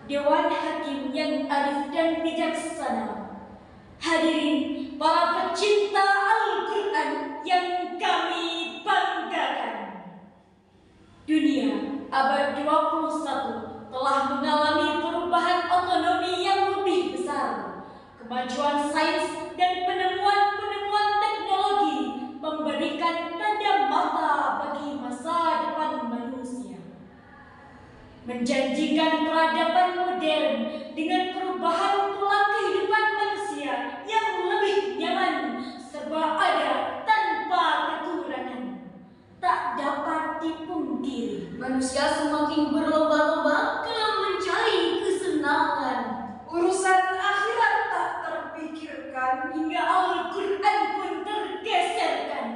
Dewan Hakim yang arif dan bijaksana, hadirin para pecinta Al-Quran yang kami banggakan. Dunia abad 21 telah mengalami perubahan otonomi yang lebih besar. Kemajuan sains dan penemuan-penemuan teknologi memberikan tanda mata bagi masa depan manusia. Menjanjikan peradaban modern dengan perubahan pola kehidupan manusia yang lebih nyaman serba ada tanpa kekurangan. Tak dapat dipungkiri, manusia semakin berlomba-lomba dalam mencari kesenangan. Urusan akhirat tak terpikirkan, hingga Al-Quran pun tergeserkan.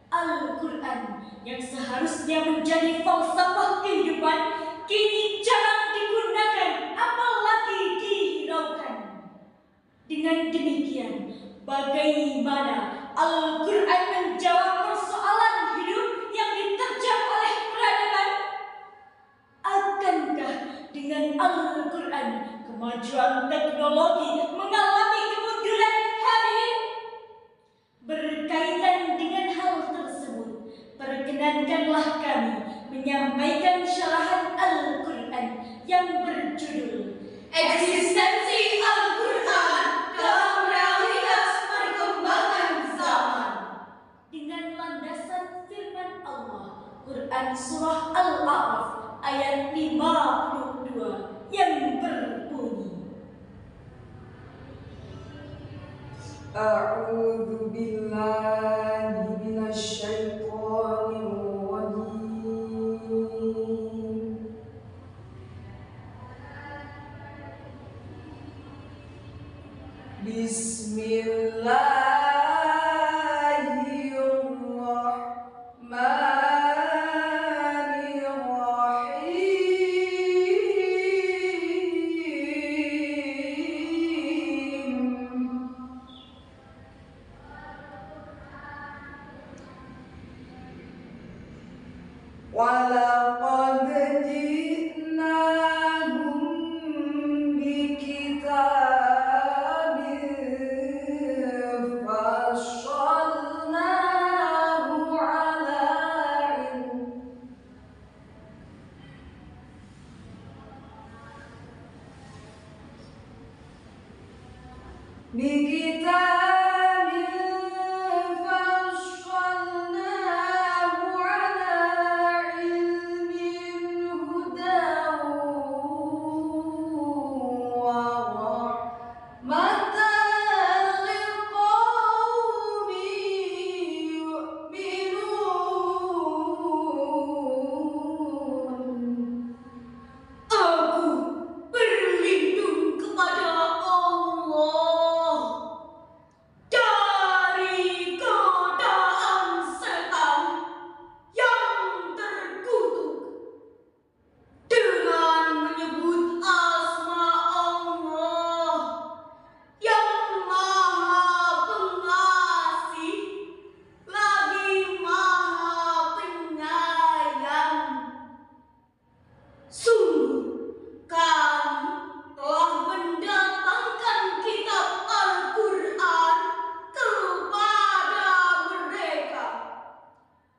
Al-Quran yang seharusnya menjadi falsafah kehidupan kini jarang digunakan, apalagi dihiraukan. Dengan demikian, bagaimana Al-Quran menjawab persoalan hidup yang diterjang oleh peradaban? Akankah dengan Al-Quran kemajuan teknologi mengalami kemunduran hadirin? Berkaitan dengan hal tersebut, perkenankanlah kami menyampaikan syarahan Al-Quran yang berjudul Eksistensi Al-Quran dalam realitas perkembangan zaman. Dengan landasan firman Allah, Quran Surah Al-A'raf ayat 52 yang berbunyi, A'udzu billahi minasyaitonir rajim. Bismillahirrahmanirrahim. Walaqad ji'nahum bikitabin fassalnahu ala ilm. Bikitabin fassalnahu ala ilmin hudan wa rahmatan liqaumin yu'minun. Aku berlindung kepada Allah dari godaan setan yang terkutuk dengan menyebut asma Allah yang Maha Pengasih lagi Maha Penyayang. Sungguh kami telah mendatangkan kitab Al-Quran kepada mereka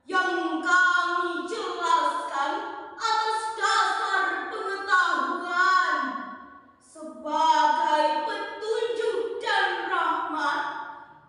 yang kami jelaskan atas dasar pengetahuan sebagai petunjuk dan rahmat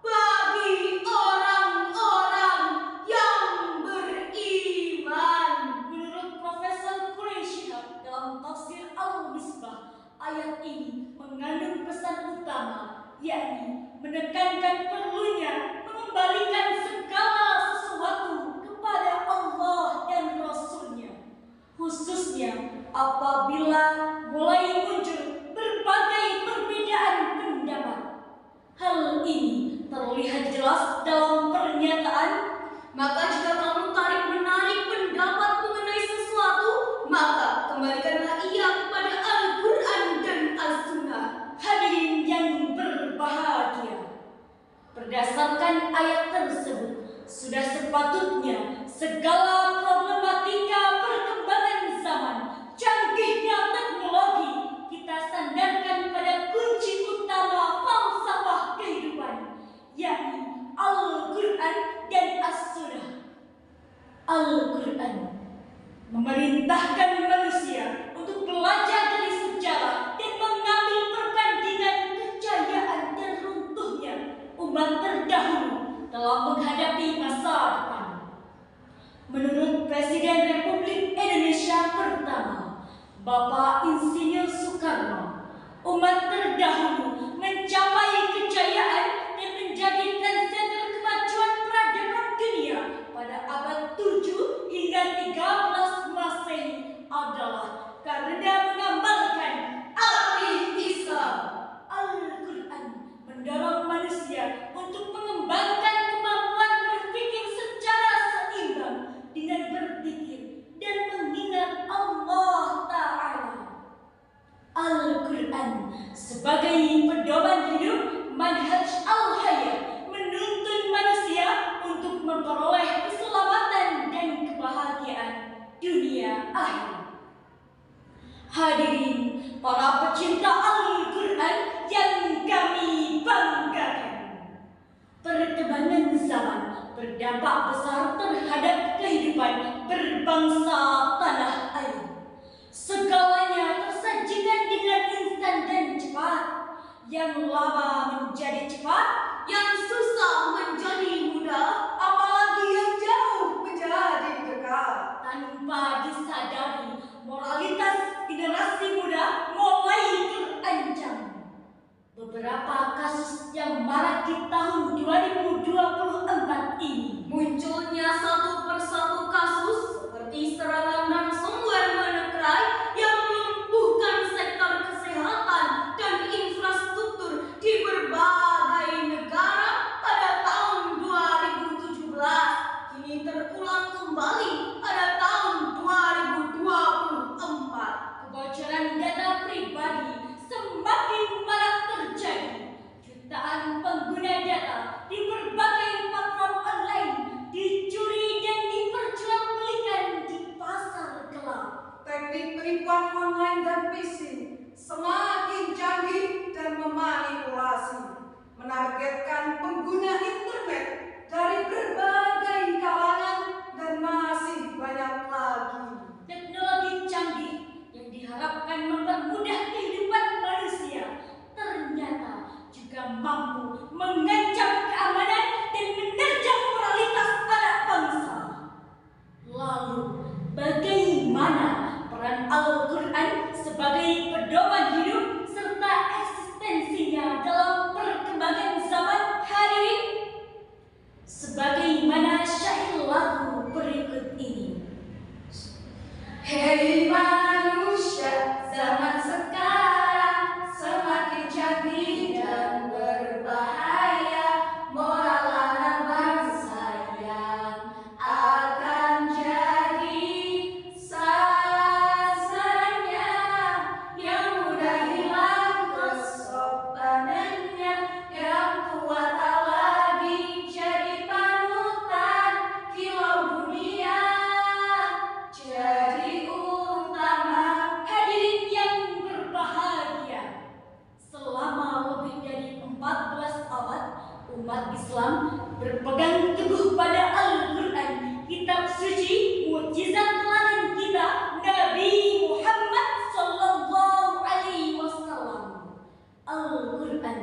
bagi orang-orang yang beriman. menurut Profesor Quraisy dalam tafsir Al-Misbah, ayat ini mengandung pesan utama, yakni menekankan perlunya mengembalikan segala sesuatu kepada Allah dan Rasul-Nya, khususnya apabila mulai muncul berbagai perbedaan pendapat. Hal ini terlihat jelas dalam pernyataan, Maka jika kamu tarik-menarik pendapat mengenai sesuatu, maka kembalikanlah ia kepada Al-Quran dan As-Sunnah. hadirin yang berbahagia. Berdasarkan ayat tersebut, sudah sepatutnya segala problematika perkembangan zaman, canggihnya teknologi Menurut Presiden Republik Indonesia pertama, Bapak Insinyur Soekarno, umat terdahulu mencapai kejayaan dan menjadikan senter kemajuan peradaban dunia pada abad 7 hingga 13 Masehi adalah karena mengamalkan arti Islam. Al-Quran mendorong manusia untuk mengembangkan kemampuan berpikir secara seimbang dengan berpikir dan mengingat Allah Ta'ala. Al-Quran sebagai pedoman hidup manhaj al-hayat menuntun manusia untuk memperoleh keselamatan dan kebahagiaan dunia akhirat. Hadirin para pecinta Al-Quran yang kami banggakan, perkembangan zaman berdampak besar terhadap kehidupan berbangsa tanah air. Segalanya tersajikan dengan instan dan cepat. Yang lama menjadi cepat, Yang susah menjadi mudah, apalagi yang jauh menjadi dekat. tanpa disadari moralitas generasi muda mulai terancam. Beberapa kasus yang marak di tahun 2024 ini munculnya satu persatu kasus seperti serangan ransomware WannaCry yang melumpuhkan sektor kesehatan dan infrastruktur di berbagai negara pada tahun 2017, kini terulang kembali pada tahun 2024. kebocoran data pribadi semakin marak terjadi. Jutaan pengguna data di berbagai platform online dicuri dan diperjualbelikan di pasar gelap. Teknik penipuan online dan phishing semakin canggih dan memanipulasi, menargetkan pengguna internet dari berbagai kalangan dan masih banyak lagi. Teknologi canggih yang diharapkan mempermudah kehidupan manusia ternyata juga mampu mengancam keamanan dan menerjang moralitas anak bangsa. Lalu, bagaimana peran Al-Quran sebagai pedoman hidup serta eksistensinya dalam perkembangan zaman hari ini? Sebagaimana syair lagu berikut ini. Hei manusia, zaman sekarang semakin canggih dan berbahaya. Moral anak bangsa yang akan jadi sasarannya, yang mudah hilang kesopanannya, yang tua tak lagi jadi panutan, kilau dunia jadi utama. Hadirin yang berbahagia, selama lebih dari 14 abad umat Islam berpegang teguh pada Al-Quran, kitab suci mukjizat teladan kita Nabi Muhammad sallallahu alaihi wasallam. Al-Quran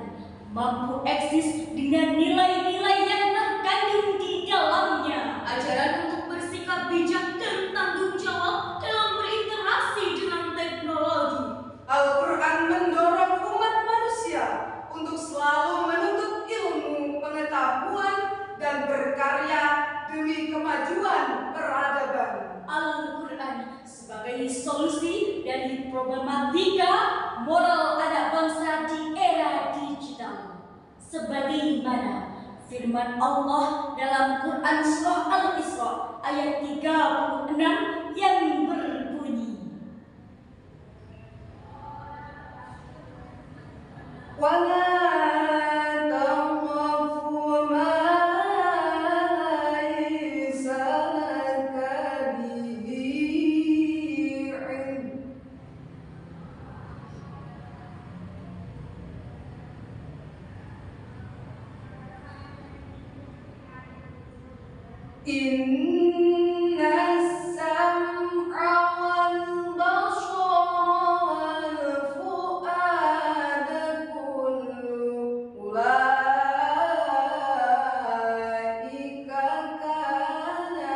mampu eksis dengan nilai-nilai yang terkandung di dalamnya. Ajaran untuk bersikap bijak dan tanggung jawab dalam berinteraksi dengan teknologi. Al-Quran mendorong umat manusia untuk selalu menuntut ilmu, pengetahuan, dan berkarya demi kemajuan peradaban. Al-Quran sebagai solusi dari problematika moral anak bangsa di era digital. Sebagaimana firman Allah dalam Quran Surah Al-Isra ayat 36 yang berbunyi, Wala taqfu ma laysa laka bihi ilm. Inna sam'a wal basara wal fu'ada kullu ulaika kana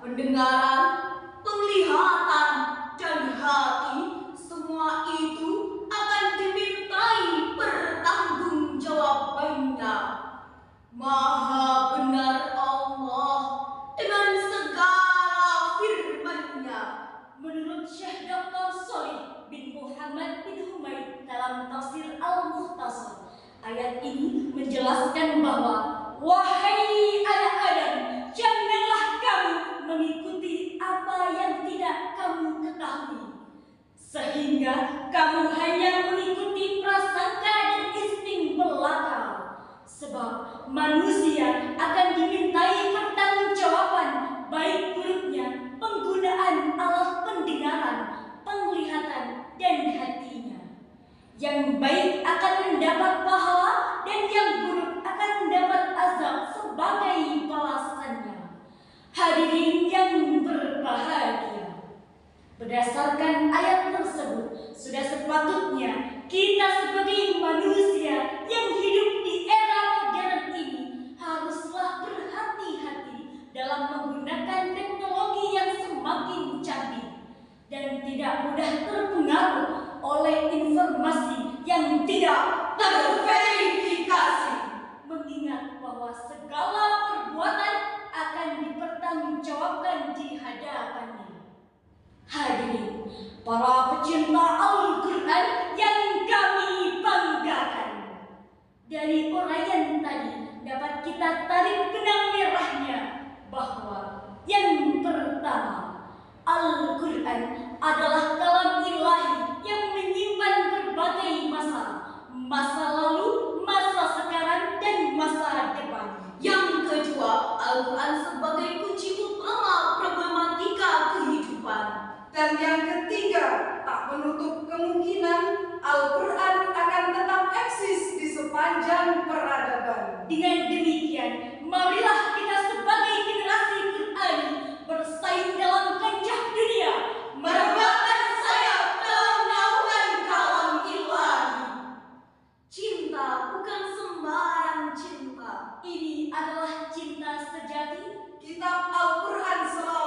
pendengaran, penglihatan, dan hati, semua itu akan dimintai pertanggungjawabannya. Maha benar Allah dengan segala firman-Nya. Menurut Syekh Dr. Sholih bin Muhammad bin Humaid dalam tafsir Al-Mukhtasar, ayat ini menjelaskan bahwa wahai anak Adam, janganlah kamu mengikuti apa yang tidak kamu ketahui, sehingga kamu hanya mengikuti prasangka dan insting belaka. Sebab manusia akan dimintai pertanggungjawaban baik buruknya penggunaan alat pendengaran, penglihatan, dan hatinya. Yang baik akan mendapat pahala dan yang buruk akan mendapat azab sebagai balasannya. Hadirin yang berbahagia, berdasarkan ayat tersebut, sudah sepatutnya kita sebagai manusia yang hidup di era modern ini haruslah berhati-hati dalam menggunakan teknologi yang semakin canggih dan tidak mudah terpengaruh oleh informasi yang tidak Terverifikasi. mengingat bahwa segala perbuatan akan dipertanggungjawabkan di hadapannya. Hadirin, para pecinta Al-Quran yang kami banggakan, dari uraian tadi dapat kita tarik benang merahnya bahwa yang pertama, Al-Quran adalah kalam ilahi yang menyimpan berbagai masa lalu, masa sekarang, dan masa depan. Yang kedua, Al-Quran sebagai kunci utama problematika kehidupan. Dan yang ketiga, tak menutup kemungkinan Al-Quran akan tetap eksis di sepanjang peradaban. Dengan demikian, marilah kita sebagai generasi Qur'an bersaing dalam kancah dunia, Merebahkan sayap dalam naungan kalam ilahi. Cinta bukan sembarang cinta. ini adalah cinta sejati. Kitab Al-Quran selalu